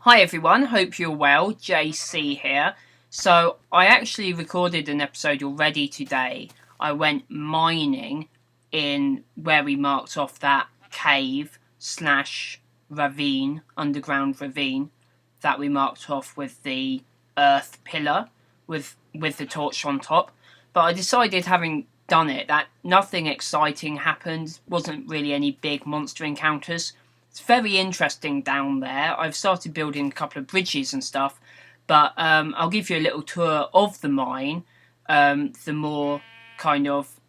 Hi everyone, hope you're well. JC here. So I actually recorded an episode already today. I went mining in where we marked off that cave slash ravine, underground ravine that we marked off with the earth pillar with the torch on top. But I decided, having done it, that nothing exciting happened. Wasn't really any big monster encounters. It's very interesting down there. I've started building a couple of bridges and stuff, but I'll give you a little tour of the mine. The more kind of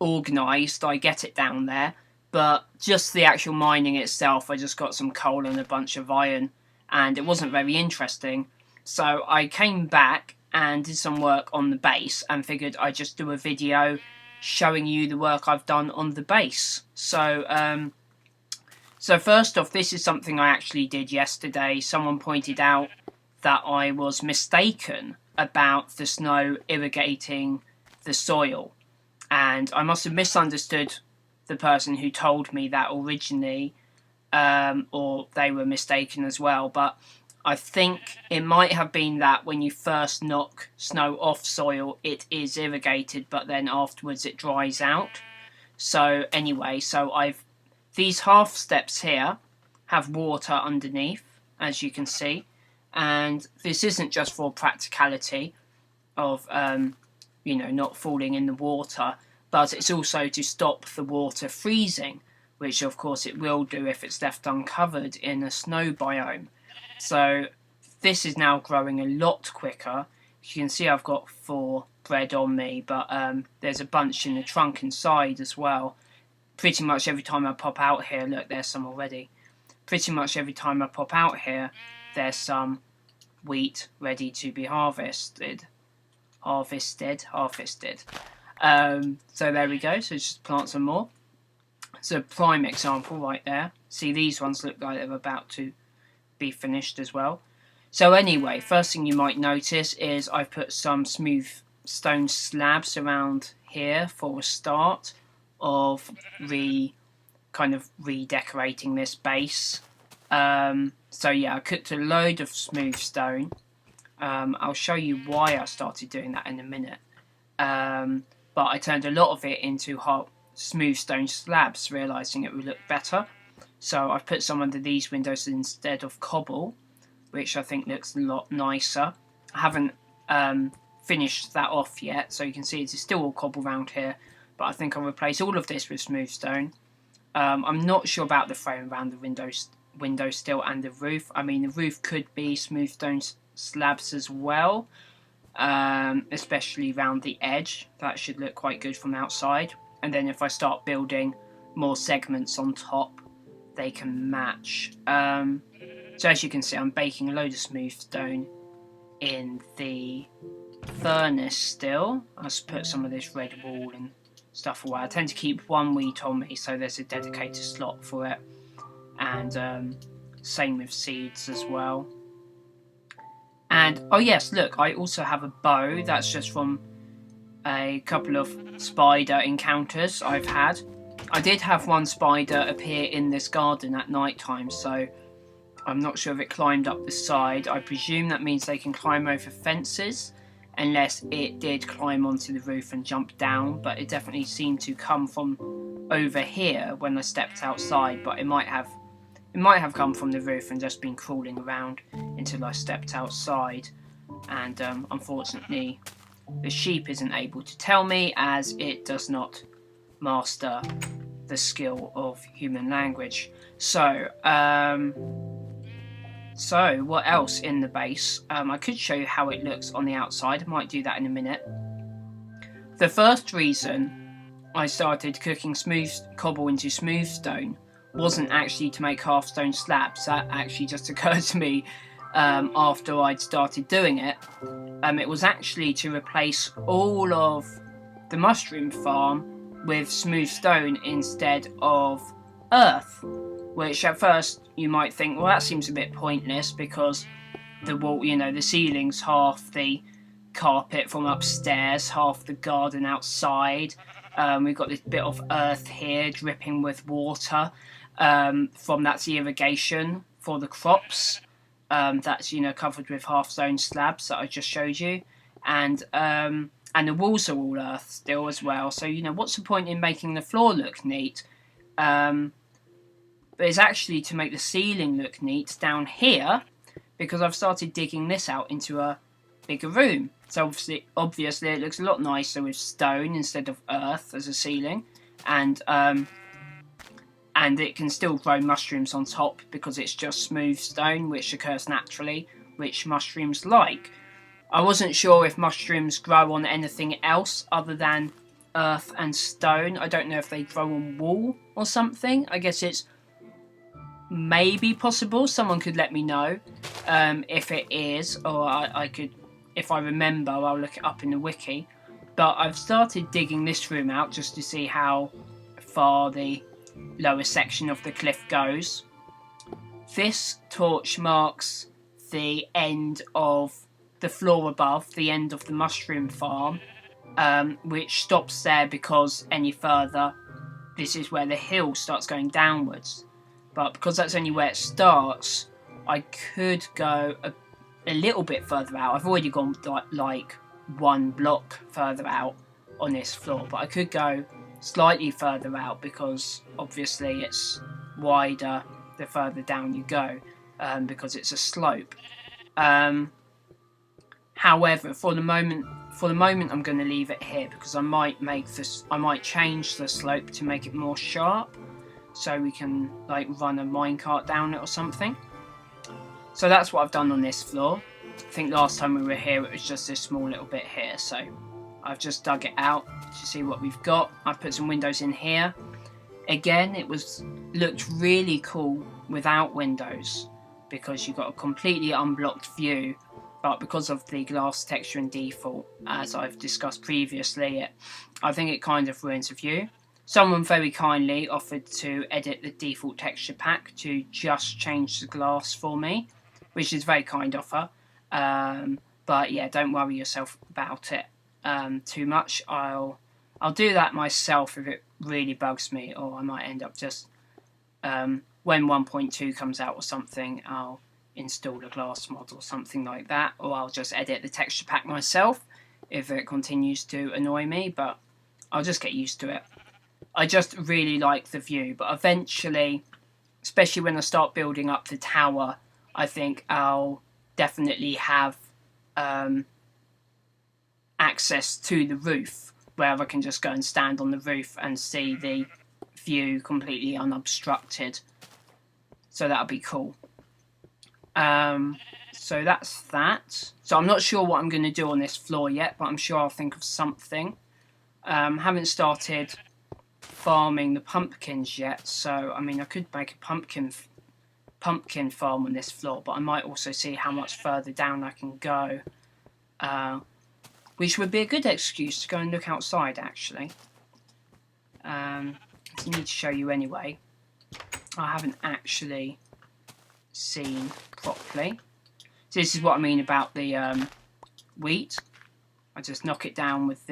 organised I get it down there, but just the actual mining itself, I just got some coal and a bunch of iron, and it wasn't very interesting. So I came back and did some work on the base and figured I'd just do a video showing you the work I've done on the base. So first off, this is something I actually did yesterday. Someone pointed out that I was mistaken about the snow irrigating the soil. And I must have misunderstood the person who told me that originally, or they were mistaken as well. But I think it might have been that when you first knock snow off soil, it is irrigated, but then afterwards it dries out. So anyway, these half steps here have water underneath, as you can see, and this isn't just for practicality of not falling in the water, but it's also to stop the water freezing, which of course it will do if it's left uncovered in a snow biome. So this is now growing a lot quicker. You can see I've got 4 bread on me, but there's a bunch in the trunk inside as well. Pretty much every time I pop out here, look, there's some already. Pretty much every time I pop out here, there's some wheat ready to be harvested. So there we go. So just plant some more. It's a prime example right there. See, these ones look like they're about to be finished as well. So anyway, first thing you might notice is I've put some smooth stone slabs around here for a start of redecorating this base. So yeah, I cooked a load of smooth stone. I'll show you why I started doing that in a minute. But I turned a lot of it into hot smooth stone slabs, realising it would look better. So I've put some under these windows instead of cobble, which I think looks a lot nicer. I haven't finished that off yet, so you can see it's still all cobble around here. But I think I'll replace all of this with smooth stone. I'm not sure about the frame around the window still and the roof. I mean, the roof could be smooth stone slabs as well, especially around the edge. That should look quite good from outside. And then if I start building more segments on top, they can match. So as you can see, I'm baking a load of smooth stone in the furnace still. I'll just put some of this red wool and stuff away. I tend to keep 1 wheat on me, so there's a dedicated slot for it. And same with seeds as well. And oh yes, look, I also have a bow. That's just from a couple of spider encounters I've had. I did have one spider appear in this garden at night time, so I'm not sure if it climbed up the side. I presume that means they can climb over fences, unless it did climb onto the roof and jump down, but it definitely seemed to come from over here when I stepped outside, but it might have come from the roof and just been crawling around until I stepped outside. And unfortunately the sheep isn't able to tell me, as it does not master the skill of human language. So what else in the base? I could show you how it looks on the outside. I might do that in a minute. The first reason I started cooking smooth cobble into smooth stone wasn't actually to make half stone slabs. That actually just occurred to me after I'd started doing it. It was actually to replace all of the mushroom farm with smooth stone instead of earth, which at first you might think, well, that seems a bit pointless because the wall, the ceiling's half the carpet from upstairs, half the garden outside. We've got this bit of earth here dripping with water from that's the irrigation for the crops. that's, you know, covered with half stone slabs that I just showed you, and the walls are all earth still as well. So, you know, what's the point in making the floor look neat? But it's actually to make the ceiling look neat down here, because I've started digging this out into a bigger room. So obviously it looks a lot nicer with stone instead of earth as a ceiling, and it can still grow mushrooms on top because it's just smooth stone, which occurs naturally, which mushrooms like. I wasn't sure if mushrooms grow on anything else other than earth and stone. I don't know if they grow on wool or something. I guess it's maybe possible. Someone could let me know if it is, or I could, if I remember, I'll look it up in the wiki. But I've started digging this room out just to see how far the lower section of the cliff goes. This torch marks the end of the floor above, the end of the mushroom farm, which stops there because any further, this is where the hill starts going downwards. But because that's only where it starts, I could go a little bit further out. I've already gone like 1 block further out on this floor, but I could go slightly further out because obviously it's wider the further down you go, because it's a slope. However, for the moment I'm going to leave it here because I might change the slope to make it more sharp, so we can like run a minecart down it or something. So that's what I've done on this floor. I think last time we were here it was just this small little bit here, so I've just dug it out to see what we've got. I've put some windows in here. Again, it looked really cool without windows because you got a completely unblocked view, but because of the glass texture and default, as I've discussed previously, I think it kind of ruins the view. Someone very kindly offered to edit the default texture pack to just change the glass for me, which is very kind of her. But yeah, don't worry yourself about it too much. I'll do that myself if it really bugs me, or I might end up just when 1.2 comes out or something, I'll install a glass mod or something like that, or I'll just edit the texture pack myself if it continues to annoy me, but I'll just get used to it. I just really like the view, but eventually, especially when I start building up the tower, I think I'll definitely have access to the roof, where I can just go and stand on the roof and see the view completely unobstructed. So that'll be cool. So that's that. So I'm not sure what I'm going to do on this floor yet, but I'm sure I'll think of something. Haven't started farming the pumpkins yet, so I mean I could make a pumpkin farm on this floor, but I might also see how much further down I can go, which would be a good excuse to go and look outside actually. I need to show you anyway. I haven't actually seen properly. So this is what I mean about the wheat. I just knock it down with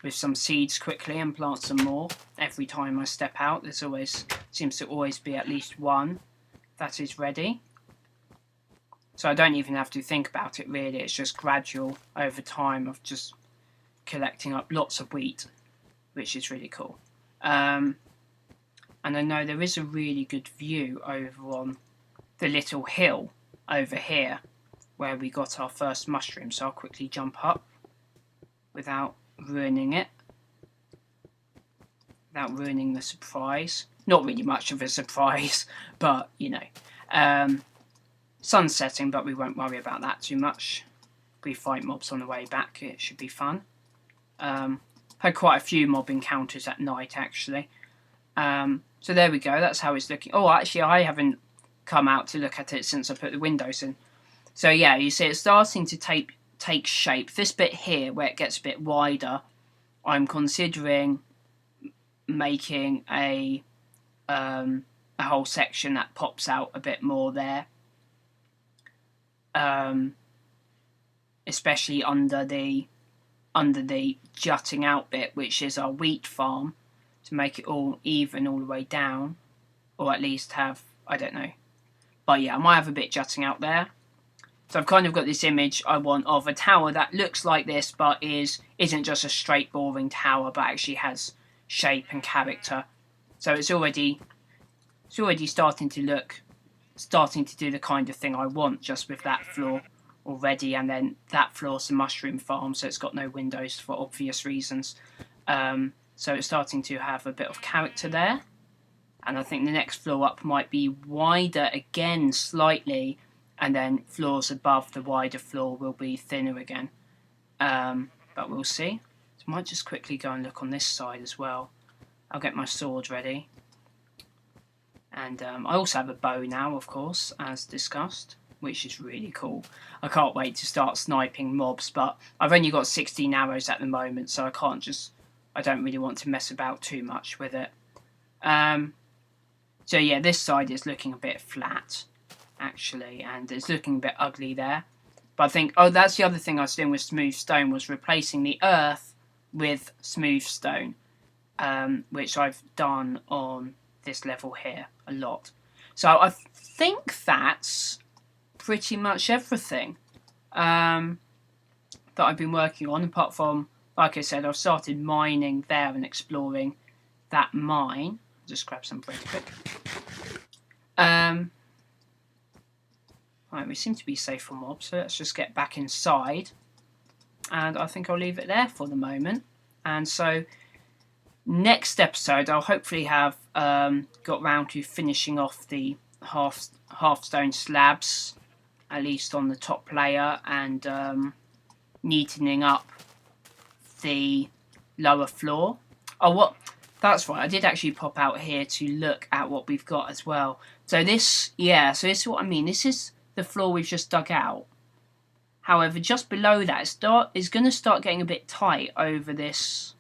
some seeds quickly and plant some more. Every time I step out, there's always seems to always be at least one that is ready. So I don't even have to think about it really. It's just gradual over time of just collecting up lots of wheat, which is really cool. And I know there is a really good view over on the little hill over here where we got our first mushroom, so I'll quickly jump up without ruining it, without ruining the surprise. Not really much of a surprise, but you know, sun's setting, but we won't worry about that too much. If we fight mobs on the way back, it should be fun. Had quite a few mob encounters at night actually. So there we go, that's how it's looking. Oh, actually I haven't come out to look at it since I put the windows in. So yeah, you see it's starting to take shape. This bit here where it gets a bit wider, I'm considering making a whole section that pops out a bit more there, especially under the jutting out bit, which is our wheat farm, to make it all even all the way down, or at least have, I don't know, But yeah, I might have a bit jutting out there. So I've kind of got this image I want of a tower that looks like this, but isn't just a straight boring tower, but actually has shape and character. So it's already starting to do the kind of thing I want, just with that floor already, and then that floor's the mushroom farm, so it's got no windows for obvious reasons. So it's starting to have a bit of character there. And I think the next floor up might be wider again slightly, and then floors above the wider floor will be thinner again. But we'll see. So I might just quickly go and look on this side as well. I'll get my sword ready. And I also have a bow now, of course, as discussed, which is really cool. I can't wait to start sniping mobs, but I've only got 16 arrows at the moment, so I don't really want to mess about too much with it. So yeah, this side is looking a bit flat, actually, and it's looking a bit ugly there. But I think, that's the other thing I was doing with smooth stone, was replacing the earth with smooth stone, which I've done on this level here a lot. So I think that's pretty much everything that I've been working on, apart from, like I said, I've started mining there and exploring that mine. Just grab some bread quick. Right, we seem to be safe from mobs, so let's just get back inside. And I think I'll leave it there for the moment. And so, next episode, I'll hopefully have got round to finishing off the half stone slabs, at least on the top layer, and neatening up the lower floor. That's right, I did actually pop out here to look at what we've got as well. So this is what I mean. This is the floor we've just dug out. However, just below that, it's going to start getting a bit tight over this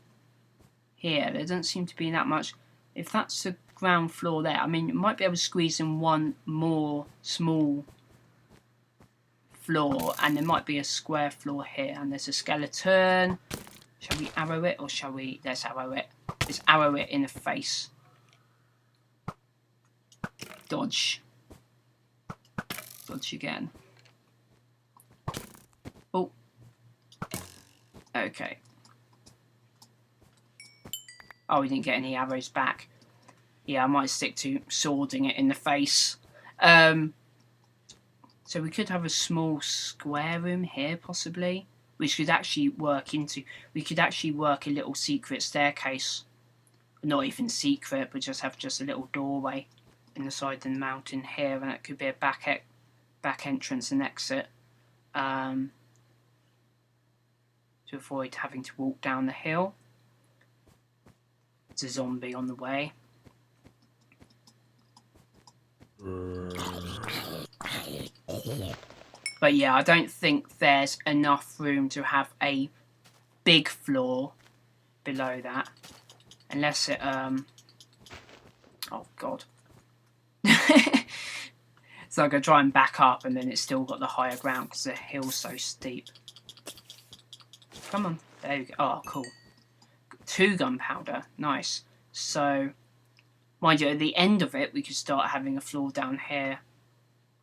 here. There doesn't seem to be that much. If that's the ground floor there, I mean, you might be able to squeeze in one more small floor, and there might be a square floor here, and there's a skeleton. Shall we arrow it, or shall we... Let's arrow it. Let's arrow it in the face. Dodge. Dodge again. Oh. Okay. Oh, we didn't get any arrows back. Yeah, I might stick to swording it in the face. So we could have a small square room here, possibly. Which could actually work into... We could actually work a little secret staircase. Not even secret, but just have a little doorway in the side of the mountain here, and it could be a back entrance and exit. To avoid having to walk down the hill. There's a zombie on the way. But yeah, I don't think there's enough room to have a big floor below that. Unless it, oh god. So I could try and back up, and then it's still got the higher ground because the hill's so steep. Come on. There you go. Oh, cool. 2 gunpowder. Nice. So, mind you, at the end of it, we could start having a floor down here.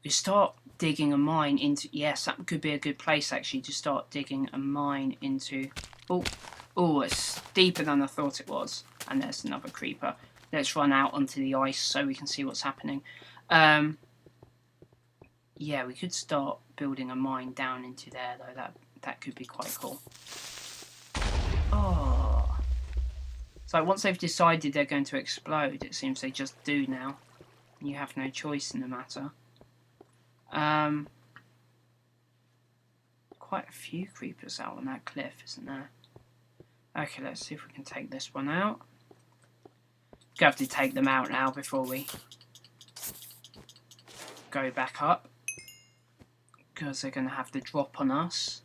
We could start digging a mine into... Yes, that could be a good place, actually, to start digging a mine into... Oh, it's deeper than I thought it was. And there's another creeper. Let's run out onto the ice so we can see what's happening. Yeah, we could start building a mine down into there, though. That could be quite cool. Oh. So once they've decided they're going to explode, it seems they just do now. You have no choice in the matter. Quite a few creepers out on that cliff, isn't there? Okay, let's see if we can take this one out. Gonna have to take them out now before we go back up, because they're going to have to drop on us.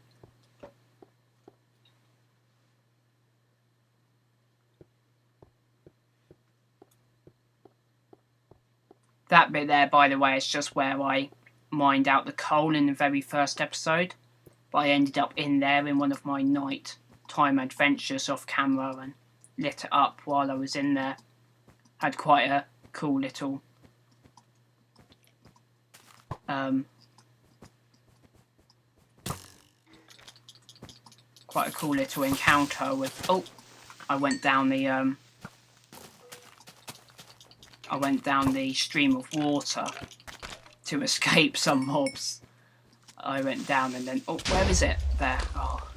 That bit there, by the way, is just where I mined out the coal in the very first episode. But I ended up in there in one of my night-time adventures off camera and lit it up while I was in there. Had quite a cool little Quite a cool little encounter with... Oh, I went down the stream of water to escape some mobs. I went down and then... Oh, where is it? There. Oh.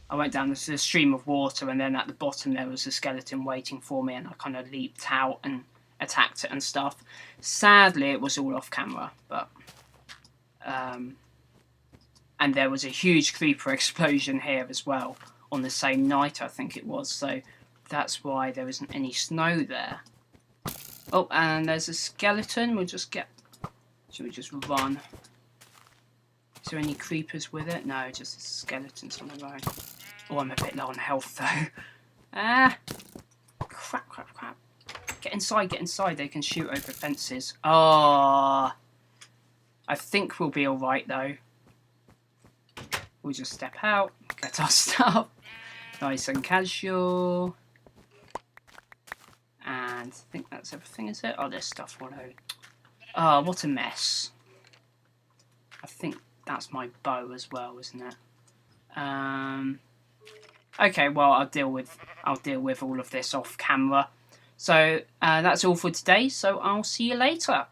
I went down the stream of water, and then at the bottom there was a skeleton waiting for me, and I kind of leaped out and attacked it and stuff. Sadly, it was all off camera, but... and there was a huge creeper explosion here as well, on the same night, I think it was, so that's why there isn't any snow there. Oh, and there's a skeleton. We'll just get... Should we just run? Is there any creepers with it? No, just skeletons on the road. Oh, I'm a bit low on health though. Ah! Crap, crap, crap. Get inside, get inside. They can shoot over fences. Ah! I think we'll be alright though. We'll just step out, get our stuff. Nice and casual. And I think that's everything, is it? Oh, there's stuff all over. Oh, what a mess. I think that's my bow as well, isn't it? Okay, well, I'll deal with all of this off camera. So that's all for today. So I'll see you later.